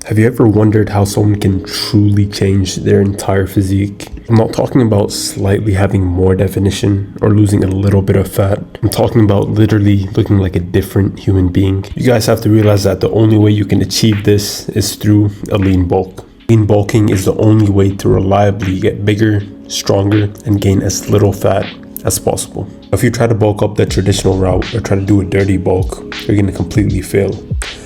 Have you ever wondered how someone can truly change their entire physique? I'm not talking about slightly having more definition or losing a little bit of fat. I'm talking about literally looking like a different human being. You guys have to realize that the only way you can achieve this is through a lean bulk. Lean bulking is the only way to reliably get bigger, stronger, and gain as little fat as possible. If you try to bulk up the traditional route or try to do a dirty bulk, you're going to completely fail.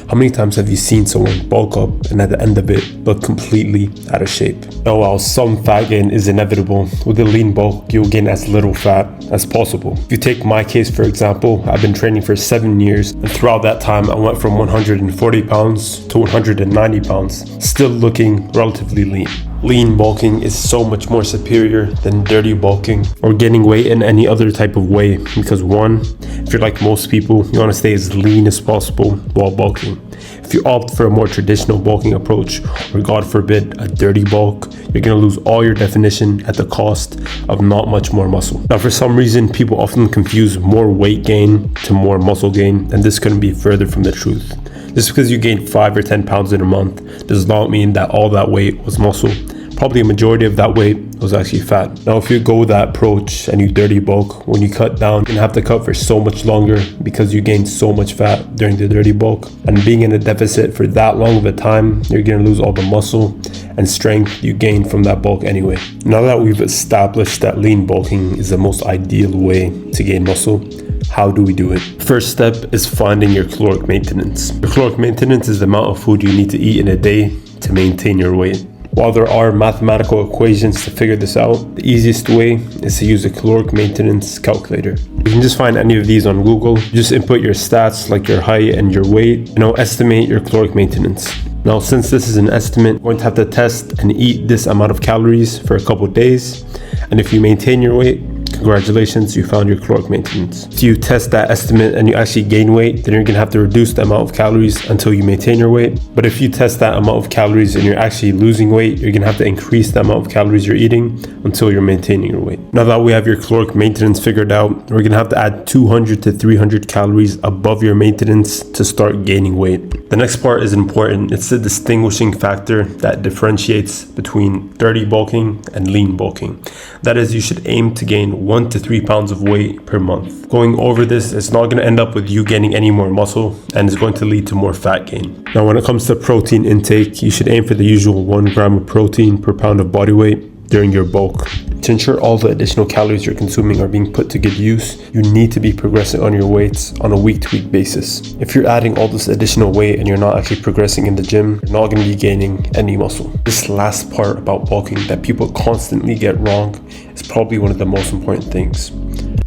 How many times have you seen someone bulk up and at the end of it look completely out of shape? Now, while some fat gain is inevitable, with a lean bulk, you'll gain as little fat as possible. If you take my case, for example, I've been training for 7 years, and throughout that time, I went from 140 pounds to 190 pounds, still looking relatively lean. Lean bulking is so much more superior than dirty bulking or gaining weight in any other type of way because one, if you're like most people, you want to stay as lean as possible while bulking. If you opt for a more traditional bulking approach, or God forbid, a dirty bulk, you're going to lose all your definition at the cost of not much more muscle. Now, for some reason, people often confuse more weight gain to more muscle gain, and this couldn't be further from the truth. Just because you gain 5 or 10 pounds in a month does not mean that all that weight was muscle. Probably a majority of that weight was actually fat. Now, if you go that approach and you dirty bulk, when you cut down, you're gonna have to cut for so much longer because you gained so much fat during the dirty bulk. And being in a deficit for that long of a time, you're gonna lose all the muscle and strength you gained from that bulk anyway. Now that we've established that lean bulking is the most ideal way to gain muscle, how do we do it? First step is finding your caloric maintenance. Your caloric maintenance is the amount of food you need to eat in a day to maintain your weight. While there are mathematical equations to figure this out, the easiest way is to use a caloric maintenance calculator. You can just find any of these on Google. Just input your stats like your height and your weight, and it'll estimate your caloric maintenance. Now, since this is an estimate, you're going to have to test and eat this amount of calories for a couple of days. And if you maintain your weight, congratulations, you found your caloric maintenance. If you test that estimate and you actually gain weight, then you're gonna have to reduce the amount of calories until you maintain your weight. But if you test that amount of calories and you're actually losing weight, you're gonna have to increase the amount of calories you're eating until you're maintaining your weight. Now that we have your caloric maintenance figured out, we're gonna have to add 200 to 300 calories above your maintenance to start gaining weight. The next part is important. It's the distinguishing factor that differentiates between dirty bulking and lean bulking. That is, you should aim to gain 1 to 3 pounds of weight per month. Going over this, it's not going to end up with you gaining any more muscle, and it's going to lead to more fat gain. Now, when it comes to protein intake, you should aim for the usual 1 gram of protein per pound of body weight during your bulk. To ensure all the additional calories you're consuming are being put to good use, you need to be progressing on your weights on a week-to-week basis. If you're adding all this additional weight and you're not actually progressing in the gym, you're not going to be gaining any muscle. This last part about bulking that people constantly get wrong is probably one of the most important things.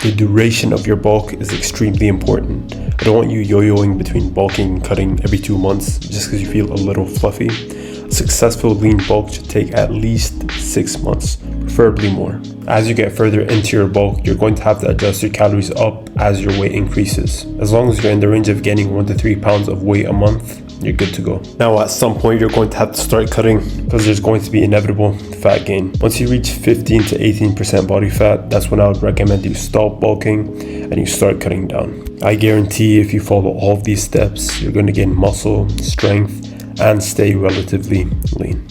The duration of your bulk is extremely important. I don't want you yo-yoing between bulking and cutting every 2 months just because you feel a little fluffy. A successful lean bulk should take at least 6 months, preferably more. As you get further into your bulk, you're going to have to adjust your calories up as your weight increases. As long as you're in the range of gaining 1 to 3 pounds of weight a month, you're good to go. Now, at some point, you're going to have to start cutting because there's going to be inevitable fat gain. Once you reach 15 to 18% body fat, that's when I would recommend you stop bulking and you start cutting down. I guarantee if you follow all of these steps, you're going to gain muscle, strength, and stay relatively lean.